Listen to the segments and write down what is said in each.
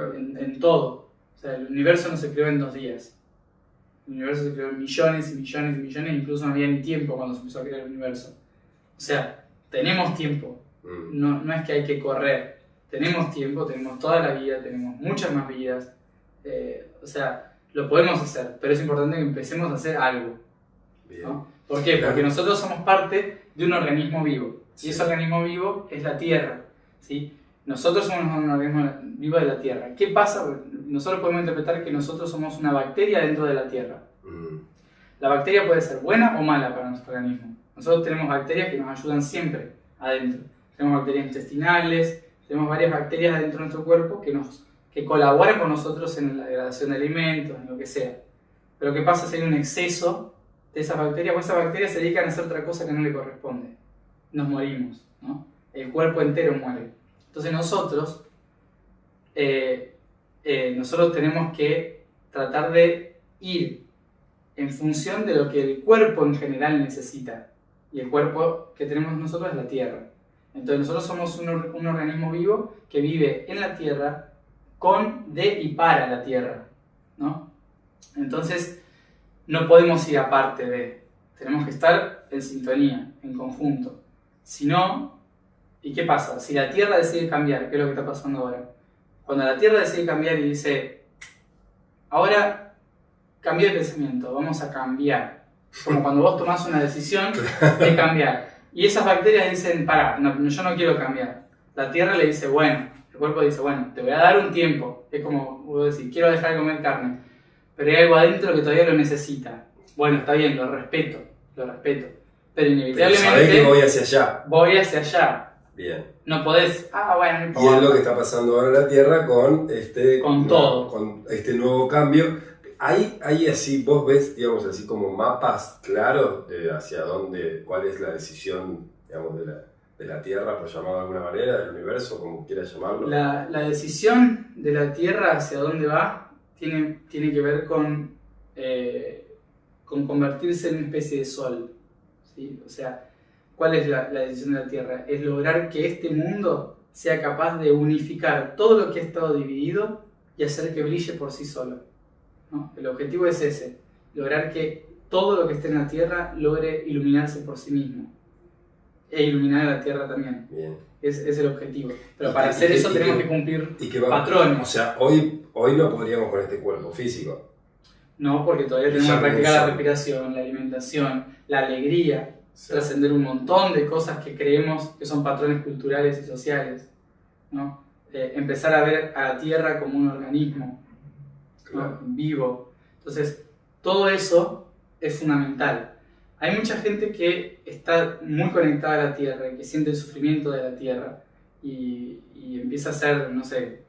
claro. en todo. O sea, el universo no se creó en 2 días. El universo se creó en millones y millones y millones, incluso no había ni tiempo cuando se empezó a crear el universo. O sea, tenemos tiempo, no es que hay que correr. Tenemos tiempo, tenemos toda la vida, tenemos muchas más vidas. O sea, lo podemos hacer, pero es importante que empecemos a hacer algo. ¿No? ¿Por qué? Porque nosotros somos parte de un organismo vivo. Y ese organismo vivo es la Tierra. ¿Sí? Nosotros somos un organismo vivo de la Tierra. ¿Qué pasa? Nosotros podemos interpretar que nosotros somos una bacteria dentro de la Tierra. La bacteria puede ser buena o mala para nuestro organismo. Nosotros tenemos bacterias que nos ayudan siempre adentro. Tenemos bacterias intestinales, tenemos varias bacterias dentro de nuestro cuerpo que colaboran con nosotros en la degradación de alimentos, en lo que sea. Pero ¿qué pasa si hay un exceso de esas bacterias? Pues esas bacterias se dedican a hacer otra cosa que no le corresponde. Nos morimos, ¿no? El cuerpo entero muere. Entonces nosotros tenemos que tratar de ir en función de lo que el cuerpo en general necesita. Y el cuerpo que tenemos nosotros es la Tierra. Entonces nosotros somos un organismo vivo que vive en la Tierra, con, de y para la Tierra, ¿no? Entonces no podemos ir aparte de. Tenemos que estar en sintonía, en conjunto. Si no, ¿y qué pasa? Si la Tierra decide cambiar, ¿qué es lo que está pasando ahora? Cuando la Tierra decide cambiar y dice, ahora cambié de pensamiento, vamos a cambiar. Como cuando vos tomás una decisión de cambiar. Y esas bacterias dicen, pará, yo no quiero cambiar. La Tierra le dice, bueno, el cuerpo dice, bueno, te voy a dar un tiempo. Es como vos decís, quiero dejar de comer carne. Pero hay algo adentro que todavía lo necesita. Bueno, está bien, lo respeto. Pero inevitablemente... Pero sabés que voy hacia allá. Voy hacia allá. Bien. No podés, bueno, no Y importa. es lo que está pasando ahora en la Tierra con todo. Con este nuevo cambio. Hay así, vos ves, digamos, así como mapas claros de hacia dónde, cuál es la decisión, digamos, de la Tierra, por llamarlo de alguna manera, del universo, como quieras llamarlo. La decisión de la Tierra hacia dónde va tiene que ver con convertirse en una especie de sol, ¿sí? O sea, ¿cuál es la decisión de la Tierra? Es lograr que este mundo sea capaz de unificar todo lo que ha estado dividido y hacer que brille por sí solo, ¿no? El objetivo es ese, lograr que todo lo que esté en la Tierra logre iluminarse por sí mismo e iluminar a la Tierra también. Bien. Es el objetivo. Pero para hacer eso tenemos que cumplir patrones. O sea, hoy no podríamos con este cuerpo físico. No, porque todavía tenemos que practicar la respiración, la alimentación, la alegría, trascender un montón de cosas que creemos que son patrones culturales y sociales, ¿no? Empezar a ver a la Tierra como un organismo, ¿no? Vivo. Entonces, todo eso es fundamental. Hay mucha gente que está muy conectada a la Tierra y que siente el sufrimiento de la Tierra y empieza a hacer, no sé,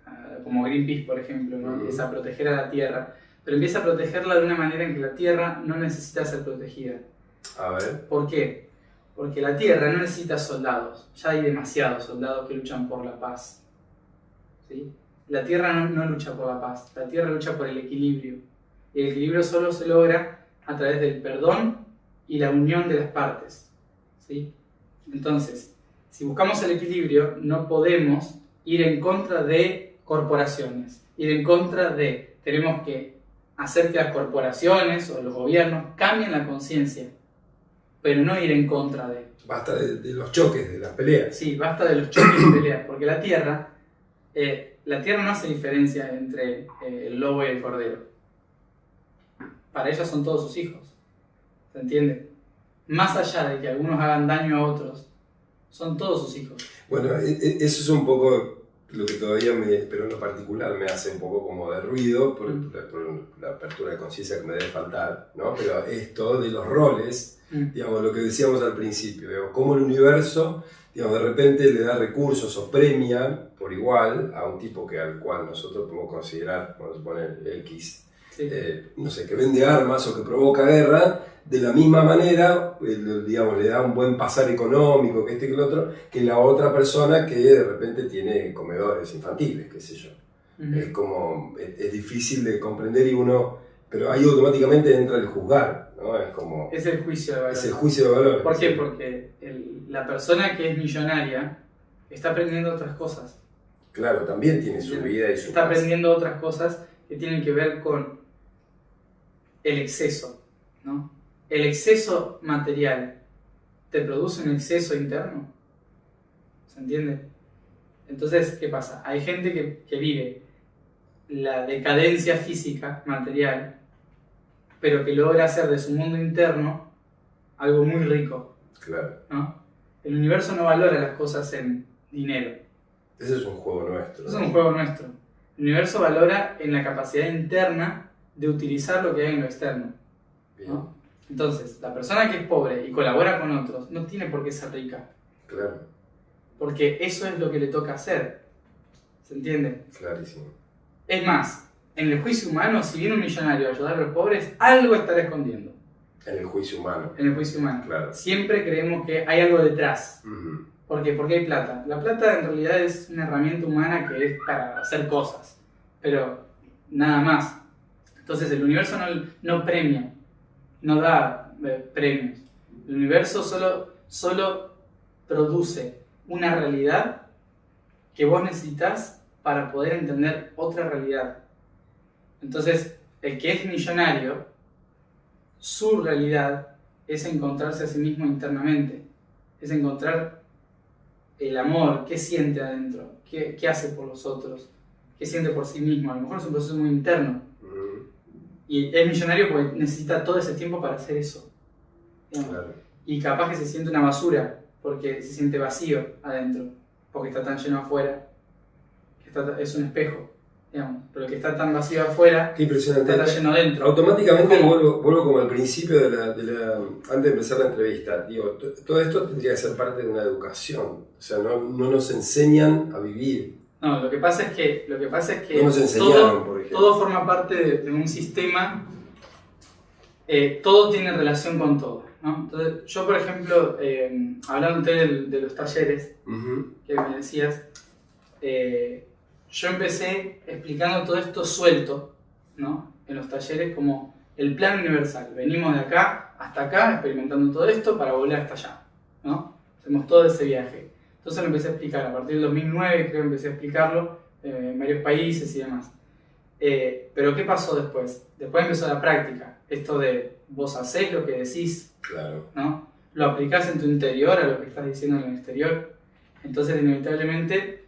como Greenpeace, por ejemplo, ¿no? Empieza a proteger a la Tierra, pero empieza a protegerla de una manera en que la Tierra no necesita ser protegida. A ver. ¿Por qué? Porque la Tierra no necesita soldados. Ya hay demasiados soldados que luchan por la paz, ¿sí? La Tierra no lucha por la paz, la Tierra lucha por el equilibrio. Y el equilibrio solo se logra a través del perdón y la unión de las partes, ¿sí? Entonces, si buscamos el equilibrio, no podemos ir en contra de corporaciones, ir en contra de... Tenemos que hacer que las corporaciones o los gobiernos cambien la conciencia, pero no ir en contra de... Basta de los choques, de las peleas. Sí, basta de los choques y peleas, porque la Tierra no hace diferencia entre el lobo y el cordero. Para ella son todos sus hijos. ¿Se entiende? Más allá de que algunos hagan daño a otros, son todos sus hijos. Bueno, eso es un poco lo que todavía pero en lo particular me hace un poco como de ruido por la apertura de conciencia que me debe faltar, ¿no? Pero esto de los roles, digamos, lo que decíamos al principio, digamos, cómo el universo, digamos, de repente le da recursos o premia por igual a un tipo al cual nosotros podemos considerar, cuando se pone X, sí. No sé, que vende armas o que provoca guerra, de la misma manera, digamos, le da un buen pasar económico, que el otro, que la otra persona que de repente tiene comedores infantiles, qué sé yo. Es como, es difícil de comprender pero ahí automáticamente entra el juzgar, ¿no? Es como... Es el juicio de valor. Es el juicio de valor. ¿Por qué? Porque la persona que es millonaria está aprendiendo otras cosas. Claro, también tiene su vida y su está paz. aprendiendo otras cosas que tienen que ver con el exceso, ¿no? El exceso material te produce un exceso interno. ¿Se entiende? Entonces, ¿qué pasa? Hay gente que vive la decadencia física, material, pero que logra hacer de su mundo interno algo muy rico. Claro. ¿No? El universo no valora las cosas en dinero. Ese es un juego nuestro. Eso es un juego nuestro. El universo valora en la capacidad interna de utilizar lo que hay en lo externo, ¿no? Entonces, la persona que es pobre y colabora con otros no tiene por qué ser rica. Claro. Porque eso es lo que le toca hacer. ¿Se entiende? Clarísimo. Es más, en el juicio humano, si viene un millonario a ayudar a los pobres, algo estará escondiendo. En el juicio humano. En el juicio humano. Claro. Siempre creemos que hay algo detrás. Uh-huh. ¿Por qué? Porque hay plata. La plata en realidad es una herramienta humana que es para hacer cosas, pero nada más. Entonces el universo no premia, no da premios. El universo solo produce una realidad que vos necesitas para poder entender otra realidad. Entonces, el que es millonario, su realidad es encontrarse a sí mismo internamente, es encontrar el amor, qué siente adentro, qué hace por los otros, qué siente por sí mismo. A lo mejor es un proceso muy interno. Y es millonario porque necesita todo ese tiempo para hacer eso. Claro. Y capaz que se siente una basura porque se siente vacío adentro, porque está tan lleno afuera, que es un espejo, digamos. Pero el que está tan vacío afuera, qué impresionante. Está lleno dentro. Automáticamente vuelvo como al principio antes de empezar la entrevista. Digo, todo esto tendría que ser parte de una educación. O sea, no nos enseñan a vivir. No, lo que pasa es que no nos enseñaron, por ejemplo. todo forma parte de un sistema, todo tiene relación con todo, ¿no? Entonces, yo, por ejemplo, hablando de los talleres Uh-huh. que me decías, yo empecé explicando todo esto suelto, ¿no? En los talleres como el plan universal. Venimos de acá hasta acá experimentando todo esto para volver hasta allá, ¿no? Hacemos todo ese viaje. Entonces lo empecé a explicar, a partir del 2009 creo que empecé a explicarlo en varios países y demás. Pero ¿qué pasó después? Después empezó la práctica, esto de vos hacés lo que decís, Claro. ¿no? Lo aplicás en tu interior a lo que estás diciendo en el exterior. Entonces inevitablemente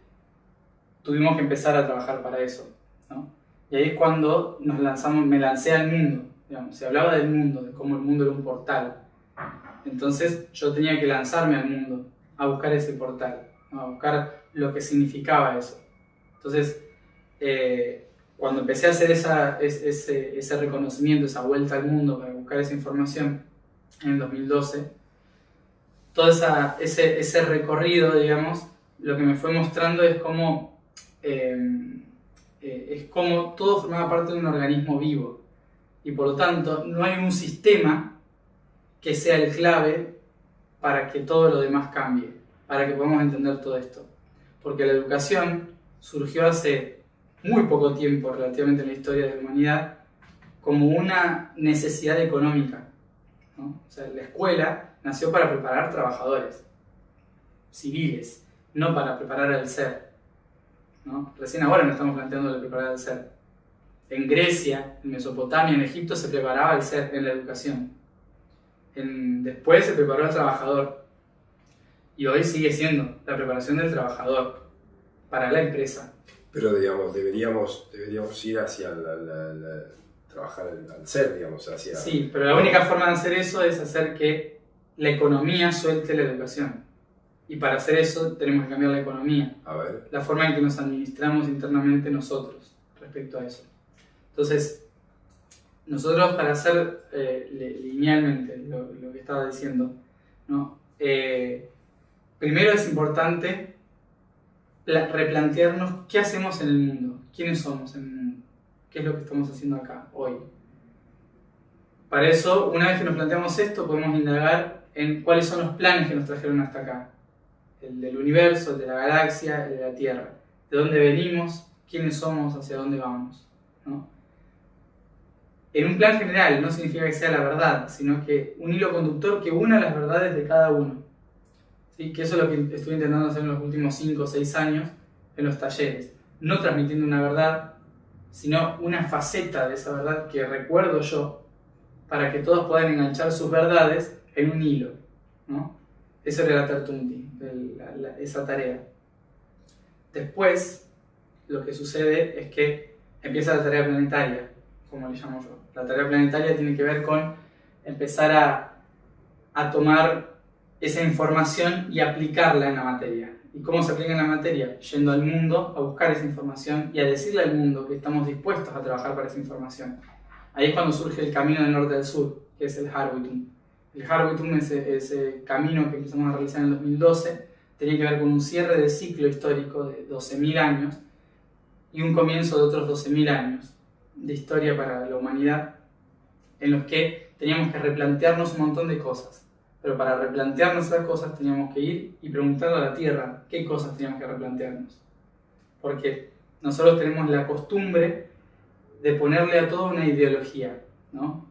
tuvimos que empezar a trabajar para eso, ¿no? Y ahí es cuando me lancé al mundo, digamos. Se hablaba del mundo, de cómo el mundo era un portal. Entonces yo tenía que lanzarme al mundo, a buscar ese portal, ¿no? A buscar lo que significaba eso. Entonces, cuando empecé a hacer ese reconocimiento, esa vuelta al mundo para buscar esa información en el 2012, todo ese recorrido, digamos, lo que me fue mostrando es cómo todo formaba parte de un organismo vivo y por lo tanto no hay un sistema que sea el clave para que todo lo demás cambie, para que podamos entender todo esto. Porque la educación surgió hace muy poco tiempo, relativamente en la historia de la humanidad, como una necesidad económica, ¿no? O sea, la escuela nació para preparar trabajadores civiles, no para preparar al ser, ¿no? Recién ahora nos estamos planteando de preparar al ser. En Grecia, en Mesopotamia, en Egipto se preparaba al ser en la educación. Después se preparó al trabajador. Y hoy sigue siendo la preparación del trabajador para la empresa. Pero, digamos, deberíamos ir hacia trabajar al ser, digamos, hacia... Sí, pero la única forma de hacer eso es hacer que la economía suelte la educación. Y para hacer eso tenemos que cambiar la economía. A ver. La forma en que nos administramos internamente nosotros respecto a eso. Entonces, nosotros para hacer linealmente lo que estaba diciendo, ¿no? Primero es importante replantearnos qué hacemos en el mundo, quiénes somos en el mundo, qué es lo que estamos haciendo acá, hoy. Para eso, una vez que nos planteamos esto, podemos indagar en cuáles son los planes que nos trajeron hasta acá. El del universo, el de la galaxia, el de la Tierra. De dónde venimos, quiénes somos, hacia dónde vamos, ¿no? En un plan general, no significa que sea la verdad, sino que un hilo conductor que una las verdades de cada uno. ¿Sí? Que eso es lo que estoy intentando hacer en los últimos 5 o 6 años, en los talleres, no transmitiendo una verdad, sino una faceta de esa verdad que recuerdo yo, para que todos puedan enganchar sus verdades en un hilo, ¿no? Eso era la Tertunti, esa tarea. Después, lo que sucede es que empieza la tarea planetaria, como le llamo yo. La tarea planetaria tiene que ver con empezar a tomar esa información y aplicarla en la materia. ¿Y cómo se aplica en la materia? Yendo al mundo a buscar esa información y a decirle al mundo que estamos dispuestos a trabajar para esa información. Ahí es cuando surge el camino del norte al sur, que es el Harwitum. El Harwitum, ese camino que empezamos a realizar en el 2012, tenía que ver con un cierre de ciclo histórico de 12.000 años y un comienzo de otros 12.000 años de historia para la humanidad, en los que teníamos que replantearnos un montón de cosas. Pero para replantearnos esas cosas teníamos que ir y preguntarle a la Tierra qué cosas teníamos que replantearnos. Porque nosotros tenemos la costumbre de ponerle a todo una ideología, ¿no?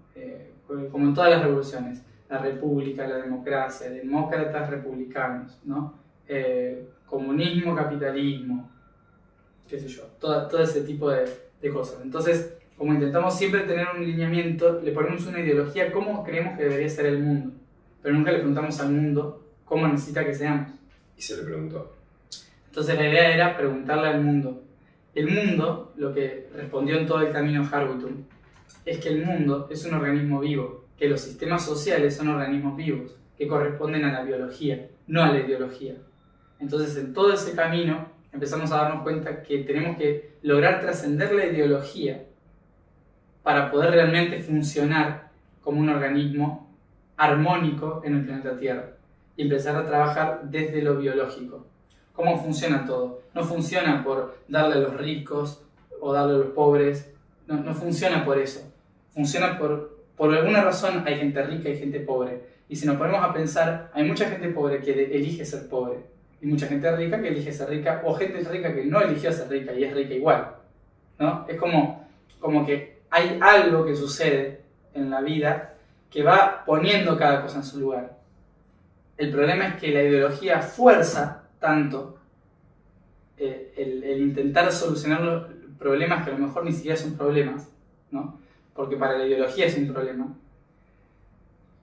Como en todas las revoluciones, la república, la democracia, demócratas, republicanos, ¿no? Comunismo, capitalismo, qué sé yo, todo ese tipo de cosas. Entonces, como intentamos siempre tener un lineamiento, le ponemos una ideología, cómo creemos que debería ser el mundo. Pero nunca le preguntamos al mundo cómo necesita que seamos. Y se le preguntó. Entonces la idea era preguntarle al mundo. El mundo, lo que respondió en todo el camino Harwitum, es que el mundo es un organismo vivo, que los sistemas sociales son organismos vivos, que corresponden a la biología, no a la ideología. Entonces en todo ese camino empezamos a darnos cuenta que tenemos que lograr trascender la ideología para poder realmente funcionar como un organismo armónico en el planeta Tierra y empezar a trabajar desde lo biológico. ¿Cómo funciona todo? No funciona por darle a los ricos o darle a los pobres, no funciona por eso. Funciona por alguna razón hay gente rica y gente pobre. Y si nos ponemos a pensar, hay mucha gente pobre que elige ser pobre y mucha gente rica que elige ser rica, o gente rica que no eligió ser rica y es rica igual, ¿no? Es como que hay algo que sucede en la vida que va poniendo cada cosa en su lugar. El problema es que la ideología fuerza tanto el intentar solucionar los problemas que a lo mejor ni siquiera son problemas, ¿no? Porque para la ideología es un problema,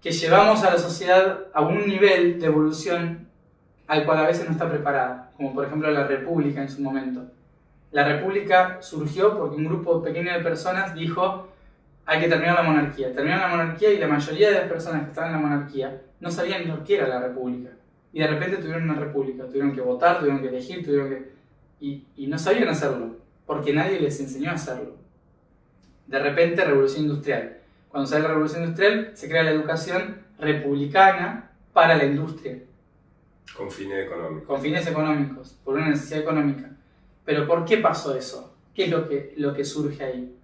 que llevamos a la sociedad a un nivel de evolución al cual a veces no está preparada, como por ejemplo la República en su momento. La República surgió porque un grupo pequeño de personas dijo: hay que terminar la monarquía. Terminaron la monarquía y la mayoría de las personas que estaban en la monarquía no sabían ni lo que era la república. Y de repente tuvieron una república, tuvieron que votar, tuvieron que elegir, y no sabían hacerlo, porque nadie les enseñó a hacerlo. De repente, revolución industrial. Cuando sale la revolución industrial, se crea la educación republicana para la industria. Con fines económicos. Con fines económicos, por una necesidad económica. Pero ¿por qué pasó eso? ¿Qué es lo que surge ahí?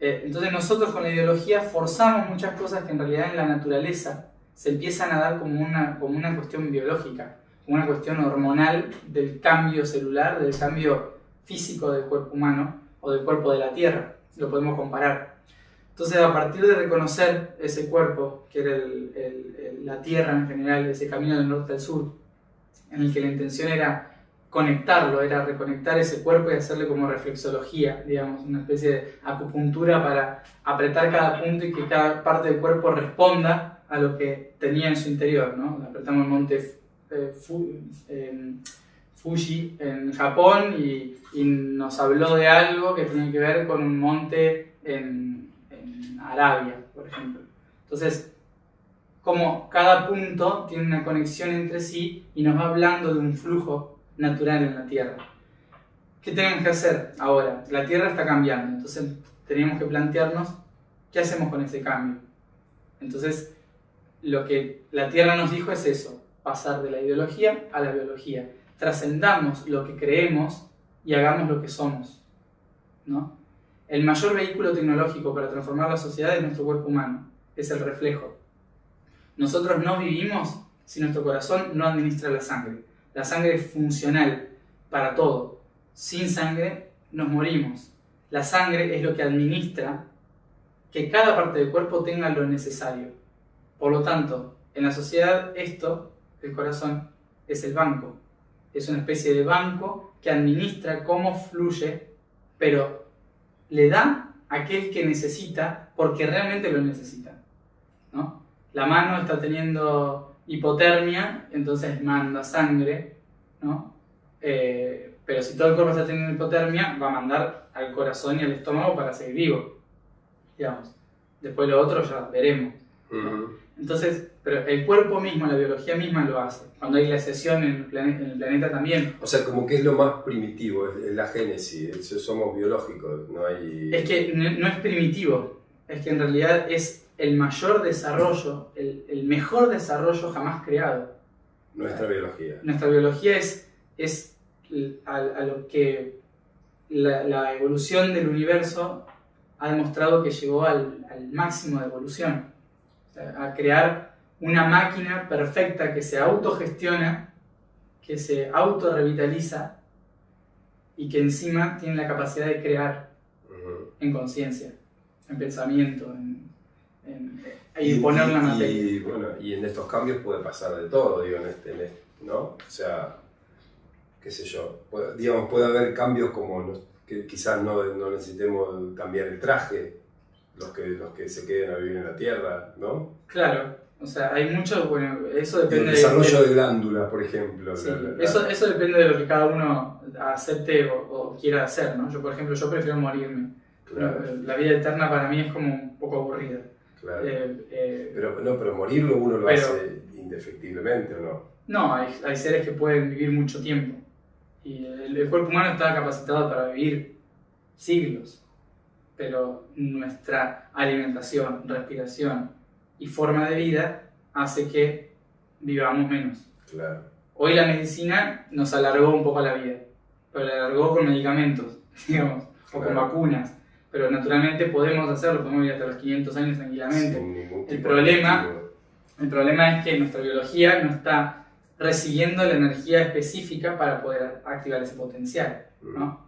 Entonces nosotros con la ideología forzamos muchas cosas que en realidad en la naturaleza se empiezan a dar como una cuestión biológica, como una cuestión hormonal del cambio celular, del cambio físico del cuerpo humano o del cuerpo de la Tierra. Lo podemos comparar. Entonces a partir de reconocer ese cuerpo, que era la Tierra en general, ese camino del norte al sur, en el que la intención era conectarlo, era reconectar ese cuerpo y hacerle como reflexología, digamos, una especie de acupuntura para apretar cada punto y que cada parte del cuerpo responda a lo que tenía en su interior, ¿no? Apretamos el monte Fuji en Japón y nos habló de algo que tenía que ver con un monte en Arabia, por ejemplo. Entonces, como cada punto tiene una conexión entre sí y nos va hablando de un flujo natural en la Tierra. ¿Qué tenemos que hacer ahora? La Tierra está cambiando, entonces tenemos que plantearnos qué hacemos con ese cambio. Entonces, lo que la Tierra nos dijo es eso, pasar de la ideología a la biología. Trascendamos lo que creemos y hagamos lo que somos, ¿no? El mayor vehículo tecnológico para transformar la sociedad es nuestro cuerpo humano, es el reflejo. Nosotros no vivimos si nuestro corazón no administra la sangre. La sangre es funcional para todo. Sin sangre nos morimos. La sangre es lo que administra que cada parte del cuerpo tenga lo necesario. Por lo tanto, en la sociedad el corazón, es el banco. es una especie de banco que administra cómo fluye, pero le da a aquel que necesita porque realmente lo necesita, ¿no? La mano está teniendo hipotermia, entonces manda sangre, ¿no? Pero si todo el cuerpo está teniendo hipotermia, va a mandar al corazón y al estómago para seguir vivo, digamos. Después lo otro ya veremos, ¿no? Entonces, pero el cuerpo mismo, la biología misma lo hace. Cuando hay glaciación en el planeta también. O sea, como que es lo más primitivo, es la génesis, somos biológicos, no hay... Es que no es primitivo, es que en realidad es el mayor desarrollo, el mejor desarrollo jamás creado. Nuestra biología. Nuestra biología es a lo que la evolución del universo ha demostrado que llegó al máximo de evolución. O sea, a crear una máquina perfecta que se autogestiona, que se autorrevitaliza y que encima tiene la capacidad de crear en conciencia, en pensamiento, y poner la materia. Y en estos cambios puede pasar de todo, digo, ¿no? O sea, qué sé yo, puede haber cambios como que quizás no necesitemos cambiar el traje, los que se queden a vivir en la Tierra, ¿no? Claro, o sea, hay mucho, bueno, eso depende del desarrollo de glándulas, por ejemplo. Sí, eso depende de lo que cada uno acepte o quiera hacer, ¿no? Yo, por ejemplo, yo prefiero morirme. Claro. La vida eterna para mí es como un poco aburrida. Claro. Pero morirlo uno lo hace indefectiblemente, ¿o no? No, hay seres que pueden vivir mucho tiempo. Y el cuerpo humano está capacitado para vivir siglos. Pero nuestra alimentación, respiración y forma de vida hace que vivamos menos. Claro. Hoy la medicina nos alargó un poco la vida, pero la alargó con medicamentos, digamos, o con vacunas. Pero naturalmente podemos hacerlo, podemos vivir hasta los 500 años tranquilamente. Sin ningún tipo el problema es que nuestra biología no está recibiendo la energía específica para poder activar ese potencial, ¿no?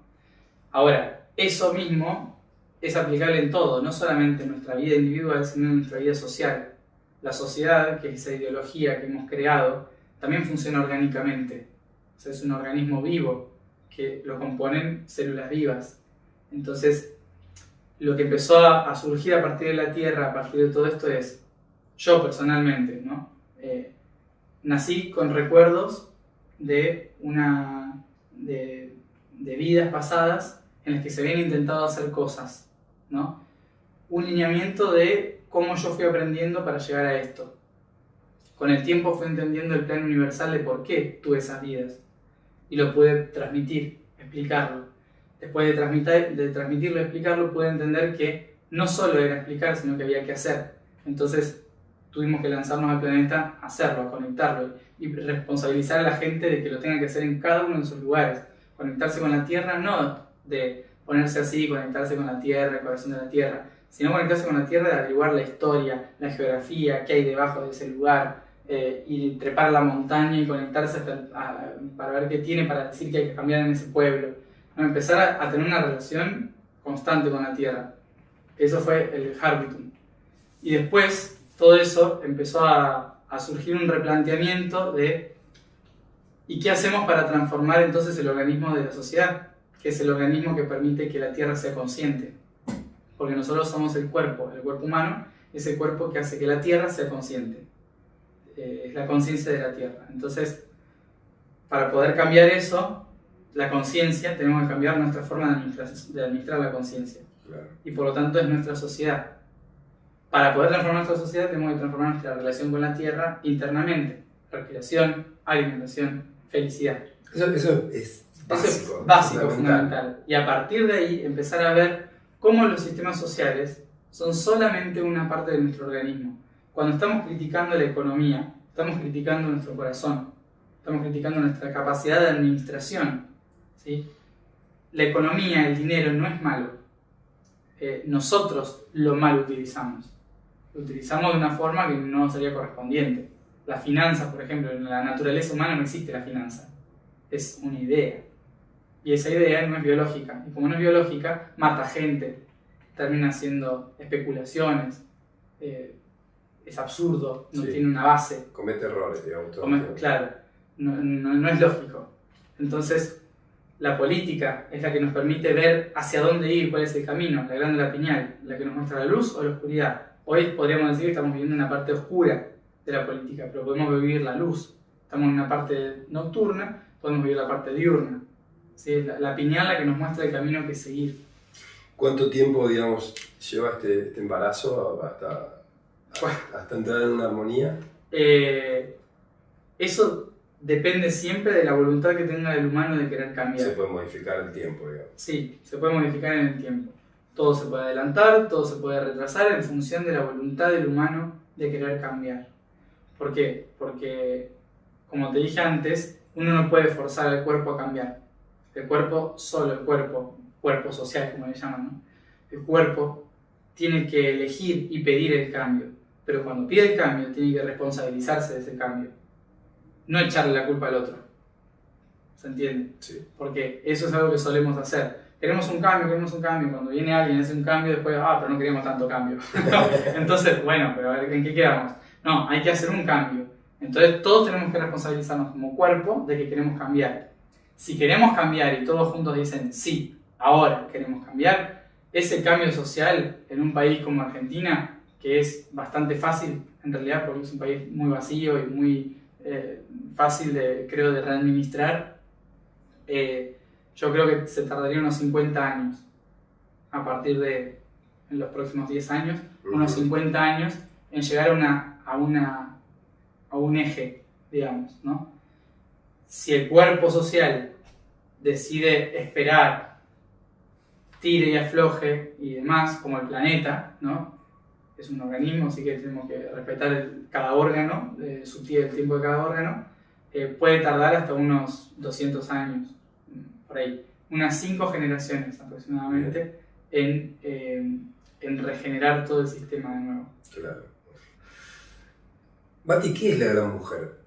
Ahora, eso mismo es aplicable en todo, no solamente en nuestra vida individual, sino en nuestra vida social. La sociedad, que es esa ideología que hemos creado, también funciona orgánicamente. O sea, es un organismo vivo que lo componen células vivas. Entonces, lo que empezó a surgir a partir de la Tierra, a partir de todo esto es, yo personalmente, ¿no? Nací con recuerdos de vidas pasadas en las que se habían intentado hacer cosas, ¿no? Un lineamiento de cómo yo fui aprendiendo para llegar a esto. Con el tiempo fui entendiendo el plan universal de por qué tuve esas vidas y lo pude transmitir, explicarlo. Después de transmitirlo y explicarlo, pude entender que no solo era explicar, sino que había que hacer. Entonces tuvimos que lanzarnos al planeta a hacerlo, a conectarlo y responsabilizar a la gente de que lo tenga que hacer en cada uno de sus lugares. Conectarse con la Tierra, no de ponerse así, conectarse con la Tierra, el corazón de la Tierra, sino conectarse con la Tierra de averiguar la historia, la geografía, qué hay debajo de ese lugar, y trepar la montaña y conectarse para ver qué tiene para decir que hay que cambiar en ese pueblo. ¿No? Empezar a tener una relación constante con la Tierra. Eso fue el Harbitum. Y después, todo eso empezó a surgir un replanteamiento de ¿y qué hacemos para transformar entonces el organismo de la sociedad? Que es el organismo que permite que la Tierra sea consciente. Porque nosotros somos el cuerpo humano es el cuerpo que hace que la Tierra sea consciente. Es la conciencia de la Tierra. Entonces, para poder cambiar eso, la conciencia, tenemos que cambiar nuestra forma de administrar la conciencia. Claro. Y por lo tanto es nuestra sociedad. Para poder transformar nuestra sociedad tenemos que transformar nuestra relación con la Tierra internamente. Respiración, alimentación, felicidad. Eso es básico. Eso es básico, fundamental. Y a partir de ahí empezar a ver cómo los sistemas sociales son solamente una parte de nuestro organismo. Cuando estamos criticando la economía, estamos criticando nuestro corazón, estamos criticando nuestra capacidad de administración, ¿sí? La economía, el dinero no es malo. Nosotros lo mal utilizamos. Lo utilizamos de una forma que no sería correspondiente. Las finanzas, por ejemplo, en la naturaleza humana no existe la finanza. Es una idea. Y esa idea no es biológica. Y como no es biológica, mata gente. Termina haciendo especulaciones. Es absurdo, no tiene una base. Comete errores, digamos. Claro, no es lógico. Entonces, la política es la que nos permite ver hacia dónde ir, cuál es el camino, la glándula pineal, la que nos muestra la luz o la oscuridad. Hoy podríamos decir que estamos viviendo una parte oscura de la política, pero podemos vivir la luz. Estamos en una parte nocturna, podemos vivir la parte diurna. ¿Sí? La pineal la que nos muestra el camino que seguir. ¿Cuánto tiempo, digamos, lleva este embarazo hasta entrar en una armonía? Eso depende siempre de la voluntad que tenga el humano de querer cambiar. Se puede modificar el tiempo, digamos. Sí, se puede modificar en el tiempo. Todo se puede adelantar, todo se puede retrasar en función de la voluntad del humano de querer cambiar. ¿Por qué? Porque, como te dije antes, uno no puede forzar al cuerpo a cambiar. El cuerpo, solo el cuerpo social, como le llaman, ¿no? El cuerpo tiene que elegir y pedir el cambio. Pero cuando pide el cambio, tiene que responsabilizarse de ese cambio. No echarle la culpa al otro. ¿Se entiende? Sí. Porque eso es algo que solemos hacer. Queremos un cambio. Cuando viene alguien y hace un cambio, después, pero no queremos tanto cambio. Entonces, bueno, pero a ver, ¿en qué quedamos? No, hay que hacer un cambio. Entonces, todos tenemos que responsabilizarnos como cuerpo de que queremos cambiar. Si queremos cambiar y todos juntos dicen, sí, ahora queremos cambiar, ese cambio social en un país como Argentina, que es bastante fácil, en realidad, porque es un país muy vacío y muy fácil, de readministrar, yo creo que se tardaría unos 50 años, a partir de en los próximos 10 años, unos 50 años, en llegar a un eje, digamos, ¿no? Si el cuerpo social decide esperar, tire y afloje y demás, como el planeta, ¿no? Es un organismo, así que tenemos que respetar cada órgano, el tiempo de cada órgano, puede tardar hasta unos 200 años, por ahí, unas 5 generaciones aproximadamente, en regenerar todo el sistema de nuevo. Claro. Mati, ¿qué es la gran mujer?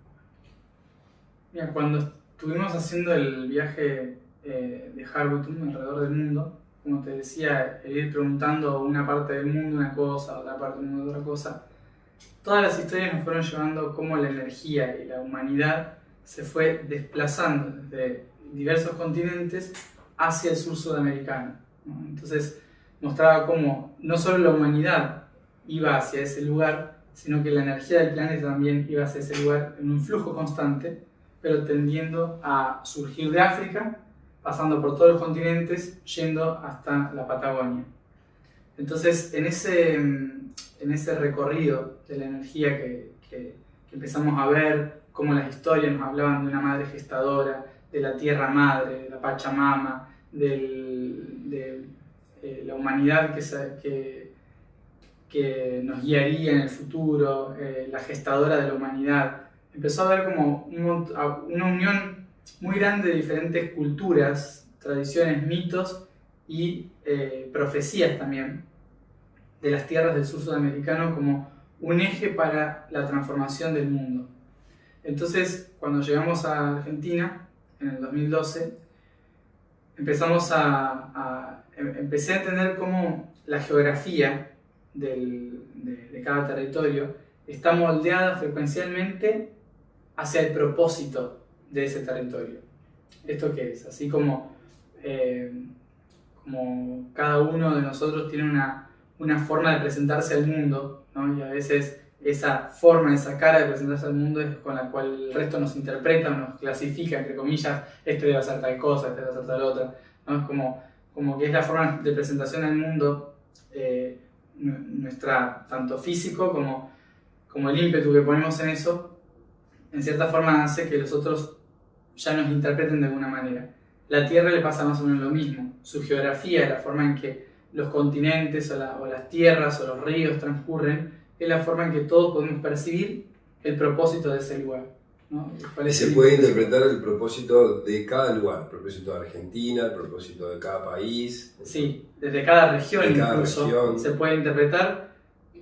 Mira, cuando estuvimos haciendo el viaje de Harbutum alrededor del mundo, como te decía, el ir preguntando una parte del mundo una cosa, otra parte del mundo otra cosa, todas las historias nos fueron llevando cómo la energía y la humanidad se fue desplazando desde diversos continentes hacia el sur sudamericano, ¿no? Entonces mostraba cómo no solo la humanidad iba hacia ese lugar, sino que la energía del planeta también iba hacia ese lugar en un flujo constante, pero tendiendo a surgir de África, pasando por todos los continentes, yendo hasta la Patagonia. Entonces, en ese recorrido de la energía que empezamos a ver, cómo las historias nos hablaban de una madre gestadora, de la tierra madre, de la Pachamama, de la humanidad que nos guiaría en el futuro, la gestadora de la humanidad. Empezó a haber como una unión muy grande de diferentes culturas, tradiciones, mitos y profecías también de las tierras del sur sudamericano como un eje para la transformación del mundo. Entonces, cuando llegamos a Argentina, en el 2012, empecé a entender cómo la geografía de cada territorio está moldeada frecuencialmente hacia el propósito de ese territorio. ¿Esto qué es? Así como cada uno de nosotros tiene una forma de presentarse al mundo, ¿no? Y a veces esa forma, esa cara de presentarse al mundo es con la cual el resto nos interpreta o nos clasifica, entre comillas, este debe hacer tal cosa, este debe hacer tal otra, ¿no? Es como que es la forma de presentación al mundo, nuestra, tanto físico como el ímpetu que ponemos en eso, en cierta forma hace que los otros ya nos interpreten de alguna manera. La Tierra le pasa más o menos lo mismo. Su geografía, la forma en que los continentes o las tierras o los ríos transcurren, es la forma en que todos podemos percibir el propósito de ese lugar, ¿no? Se puede interpretar el propósito de cada lugar, el propósito de Argentina, el propósito de cada país. Sí, desde cada región incluso se puede interpretar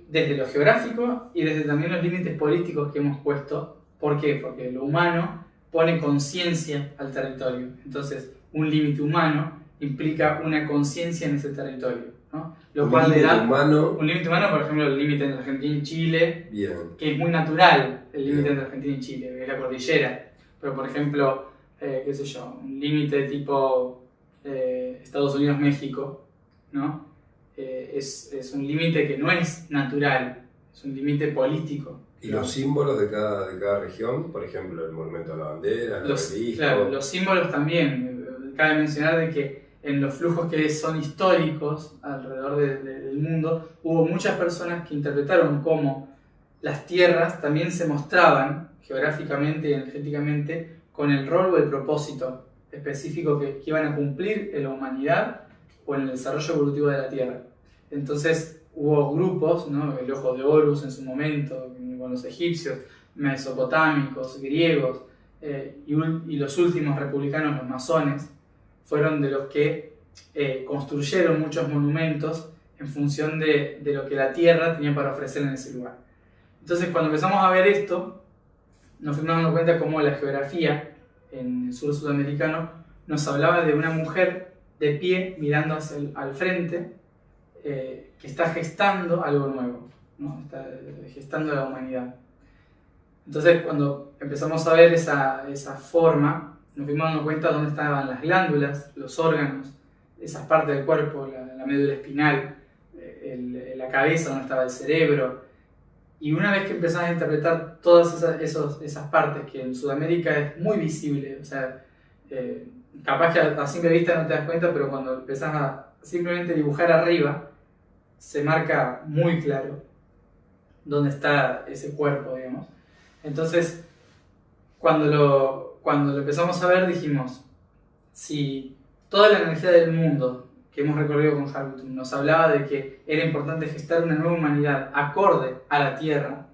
desde lo geográfico y desde también los límites políticos que hemos puesto. ¿Por qué? Porque lo humano pone conciencia al territorio. Entonces, un límite humano implica una conciencia en ese territorio, ¿no? Lo cual le da un límite humano, por ejemplo, el límite entre Argentina y Chile, bien, que es muy natural, el límite entre Argentina y Chile, que es la cordillera. Pero, por ejemplo, qué sé yo, un límite tipo Estados Unidos-México, ¿no? Es un límite que no es natural, es un límite político. ¿Y los símbolos de cada región? Por ejemplo, el monumento a la bandera, el obelisco. Claro, los símbolos también. Cabe mencionar de que en los flujos que son históricos alrededor del mundo, hubo muchas personas que interpretaron cómo las tierras también se mostraban geográficamente y energéticamente con el rol o el propósito específico que iban a cumplir en la humanidad o en el desarrollo evolutivo de la Tierra. Entonces hubo grupos, ¿no? El ojo de Horus en su momento, con los egipcios, mesopotámicos, griegos, y los últimos republicanos, los masones, fueron de los que construyeron muchos monumentos en función de lo que la Tierra tenía para ofrecer en ese lugar. Entonces, cuando empezamos a ver esto, nos fuimos dando cuenta cómo la geografía en el sur sudamericano nos hablaba de una mujer de pie mirando al frente, que está gestando algo nuevo, ¿no? Está gestando la humanidad. Entonces, cuando empezamos a ver esa forma, nos fuimos dando cuenta de dónde estaban las glándulas, los órganos, esas partes del cuerpo, la médula espinal, la cabeza, donde estaba el cerebro. Y una vez que empezás a interpretar todas esas partes, que en Sudamérica es muy visible, o sea, capaz que a simple vista no te das cuenta, pero cuando empezás a simplemente dibujar arriba, se marca muy claro dónde está ese cuerpo, digamos. Entonces, cuando lo empezamos a ver, dijimos, si toda la energía del mundo que hemos recorrido con Harbutum nos hablaba de que era importante gestar una nueva humanidad acorde a la Tierra,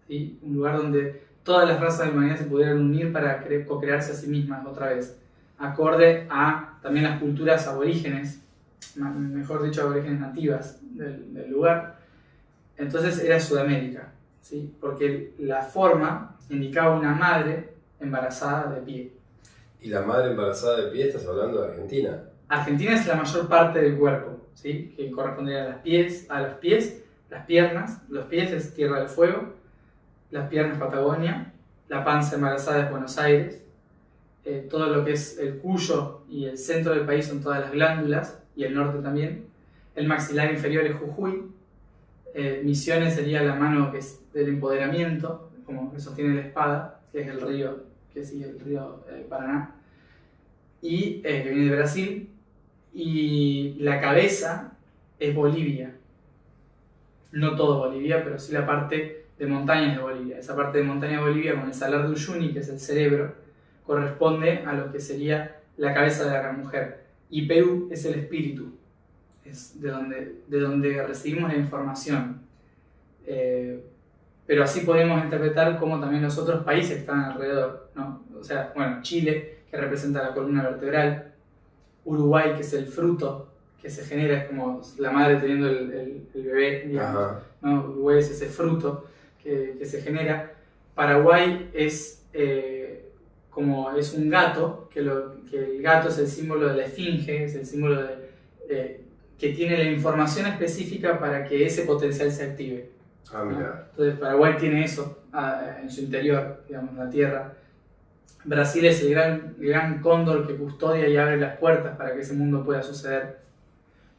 ¿sí? Un lugar donde todas las razas de la humanidad se pudieran unir para co-crearse a sí mismas otra vez, acorde a también las culturas aborígenes, mejor dicho, aborígenes nativas del lugar. Entonces era Sudamérica, ¿sí? Porque la forma indicaba una madre embarazada de pie. ¿Y la madre embarazada de pie, estás hablando de Argentina? Argentina es la mayor parte del cuerpo, ¿sí? Que correspondería a los pies, las piernas. Los pies es Tierra del Fuego, las piernas Patagonia, la panza embarazada es Buenos Aires, todo lo que es el Cuyo y el centro del país son todas las glándulas, y el norte también. El maxilar inferior es Jujuy. Misiones sería la mano que es del empoderamiento, como que sostiene la espada, que es el río, que sigue el río Paraná, y que viene de Brasil. Y la cabeza es Bolivia. No todo Bolivia, pero sí la parte de montañas de Bolivia. Esa parte de montaña de Bolivia, con el Salar de Uyuni, que es el cerebro, corresponde a lo que sería la cabeza de la gran mujer. Y Perú es el espíritu, es de donde recibimos la información. Pero así podemos interpretar cómo también los otros países están alrededor, ¿no? O sea, bueno, Chile, que representa la columna vertebral, Uruguay, que es el fruto que se genera, es como la madre teniendo el bebé, digamos, ¿no? Uruguay es ese fruto que se genera. Paraguay es como es un gato, que el gato es el símbolo de la esfinge, es el símbolo que tiene la información específica para que ese potencial se active. Ah, mira. Entonces Paraguay tiene eso en su interior, digamos, la tierra. Brasil es el gran cóndor que custodia y abre las puertas para que ese mundo pueda suceder,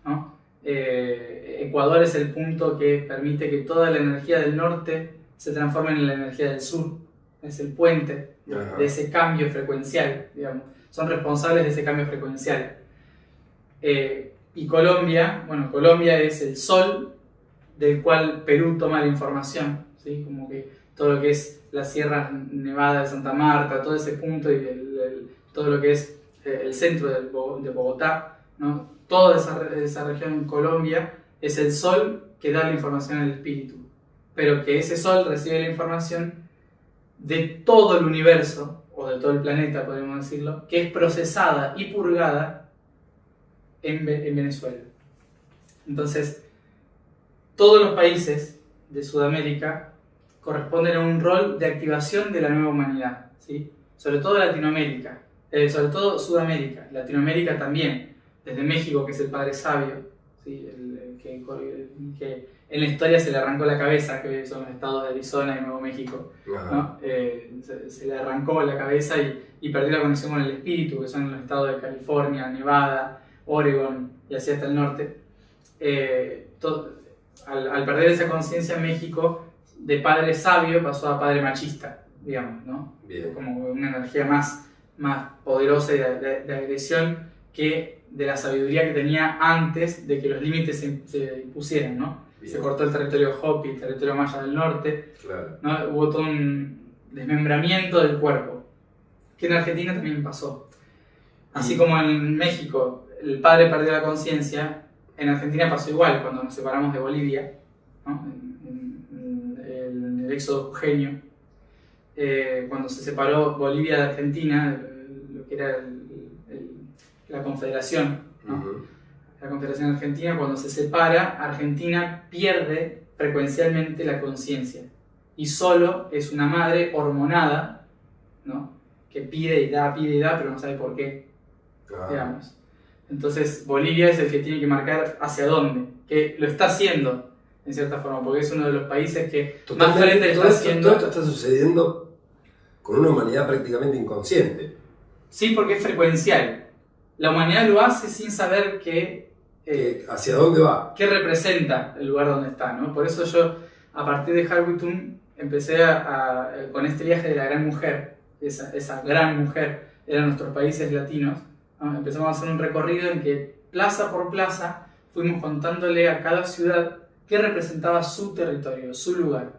¿no? Ecuador es el punto que permite que toda la energía del norte se transforme en la energía del sur. Es el puente de ese cambio frecuencial, digamos. Son responsables de ese cambio frecuencial. Y Colombia, bueno, Colombia es el sol del cual Perú toma la información, ¿sí? Como que todo lo que es la Sierra Nevada de Santa Marta, todo ese punto y todo lo que es el centro de Bogotá, ¿no? Toda esa región en Colombia es el sol que da la información al espíritu, pero que ese sol recibe la información de todo el universo, o de todo el planeta, podríamos decirlo, que es procesada y purgada en Venezuela. Entonces, todos los países de Sudamérica corresponden a un rol de activación de la nueva humanidad, ¿sí? Sobre todo Latinoamérica, sobre todo Sudamérica, Latinoamérica también, desde México, que es el Padre Sabio, ¿sí? que en la historia se le arrancó la cabeza, que son los estados de Arizona y Nuevo México, ¿no? Se le arrancó la cabeza y perdió la conexión con el espíritu, que son los estados de California, Nevada, Oregon y así hasta el norte. Al perder esa conciencia en México, de padre sabio pasó a padre machista, digamos, ¿no? Bien. Como una energía más poderosa de agresión que de la sabiduría que tenía antes de que los límites se impusieran, ¿no? Bien. Se cortó el territorio Hopi, el territorio Maya del norte, claro. ¿no? Hubo todo un desmembramiento del cuerpo, que en Argentina también pasó. Así como en México el padre perdió la conciencia, en Argentina pasó igual cuando nos separamos de Bolivia, ¿no? En el éxodo jujeño, cuando se separó Bolivia de Argentina, lo que era la Confederación, ¿no? La Confederación Argentina, cuando se separa, Argentina pierde frecuencialmente la conciencia y solo es una madre hormonada, ¿no? Que pide y da, pero no sabe por qué, digamos. Entonces Bolivia es el que tiene que marcar hacia dónde, que lo está haciendo en cierta forma, porque es uno de los países que más frente está haciendo. Todo esto está sucediendo con una humanidad prácticamente inconsciente. Sí, porque es frecuencial. La humanidad lo hace sin saber hacia dónde va, qué representa el lugar donde está, ¿no? Por eso yo, a partir de Harwitum, empecé con este viaje de la gran mujer, esa gran mujer, eran nuestros países latinos, ¿no? Empezamos a hacer un recorrido en que plaza por plaza fuimos contándole a cada ciudad qué representaba su territorio, su lugar,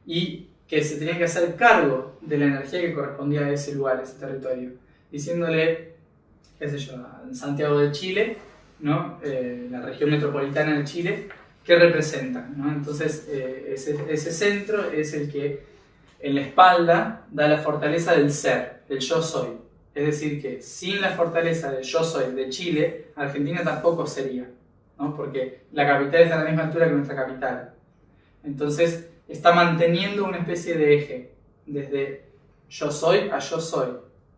y que se tenía que hacer cargo de la energía que correspondía a ese lugar, a ese territorio, diciéndole, qué sé yo, en Santiago de Chile, ¿no? La región metropolitana de Chile, qué representa, ¿no? Entonces ese centro es el que en la espalda da la fortaleza del ser, del yo soy. Es decir, que sin la fortaleza del yo soy de Chile, Argentina tampoco sería, ¿no? Porque la capital está a la misma altura que nuestra capital. Entonces está manteniendo una especie de eje, desde yo soy a yo soy,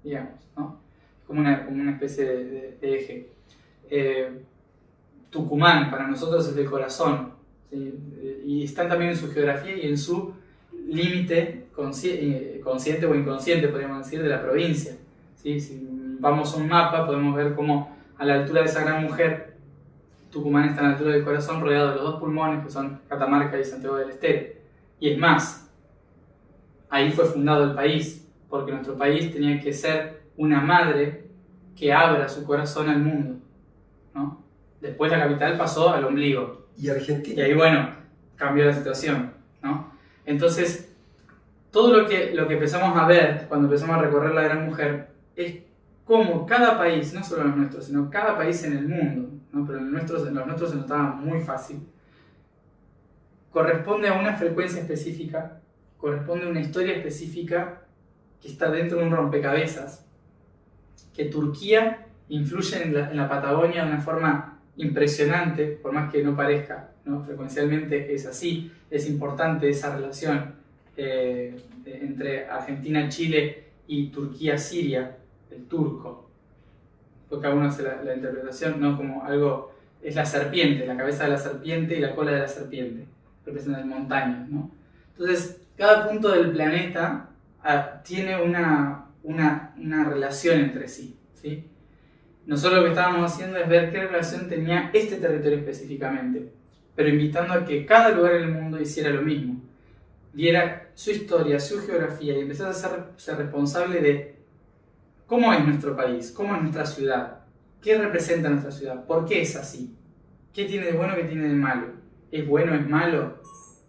digamos, ¿no? Como una especie de eje. Tucumán para nosotros es el corazón, ¿sí? Y están también en su geografía y en su límite consciente o inconsciente, podríamos decir, de la provincia, ¿sí? Si vamos a un mapa podemos ver cómo a la altura de esa gran mujer Tucumán está a la altura del corazón, rodeado de los dos pulmones que son Catamarca y Santiago del Estero. Y es más, ahí fue fundado el país, porque nuestro país tenía que ser una madre que abra su corazón al mundo, ¿no? Después la capital pasó al ombligo. ¿Y Argentina? Y ahí, bueno, cambió la situación, ¿no? Entonces, todo lo que empezamos a ver cuando empezamos a recorrer la gran mujer es cómo cada país, no solo los nuestros, sino cada país en el mundo, ¿no? Pero en los nuestros se notaba muy fácil, corresponde a una frecuencia específica, corresponde a una historia específica que está dentro de un rompecabezas, que Turquía influye en la Patagonia de una forma impresionante, por más que no parezca, ¿no? Frecuencialmente es así, es importante esa relación entre Argentina, Chile y Turquía, Siria, el turco, porque alguno hace la interpretación, ¿no? Como algo, es la serpiente, la cabeza de la serpiente y la cola de la serpiente, representan montañas, ¿no? Entonces, cada punto del planeta tiene una relación entre sí, ¿sí? Nosotros lo que estábamos haciendo es ver qué relación tenía este territorio específicamente, pero invitando a que cada lugar en el mundo hiciera lo mismo, viera su historia, su geografía y empezara a ser responsable de cómo es nuestro país, cómo es nuestra ciudad, qué representa nuestra ciudad, por qué es así, qué tiene de bueno, qué tiene de malo, es bueno, es malo,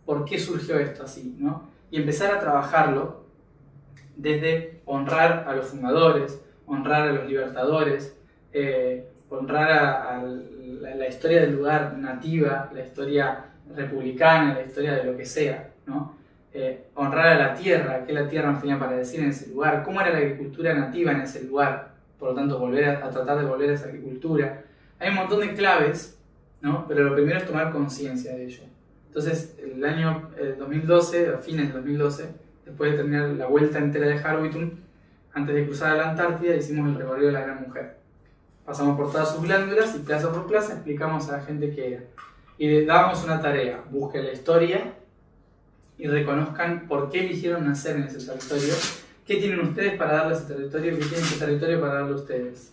por qué surgió esto así, ¿no? Y empezar a trabajarlo desde honrar a los fundadores, honrar a los libertadores, honrar a la historia del lugar nativa, la historia republicana, la historia de lo que sea, ¿no? Honrar a la tierra, qué la tierra nos tenía para decir en ese lugar, cómo era la agricultura nativa en ese lugar, por lo tanto volver a tratar de volver a esa agricultura. Hay un montón de claves, ¿no? Pero lo primero es tomar conciencia de ello. Entonces, el año 2012, a fines de 2012, después de terminar la vuelta entera de Harwitum, antes de cruzar a la Antártida, hicimos el recorrido de la gran mujer. Pasamos por todas sus glándulas y plaza por plaza explicamos a la gente qué era. y le damos una tarea. Busquen la historia y reconozcan por qué eligieron nacer en ese territorio. ¿Qué tienen ustedes para darle a ese territorio? ¿Qué tiene ese territorio para darle a ustedes?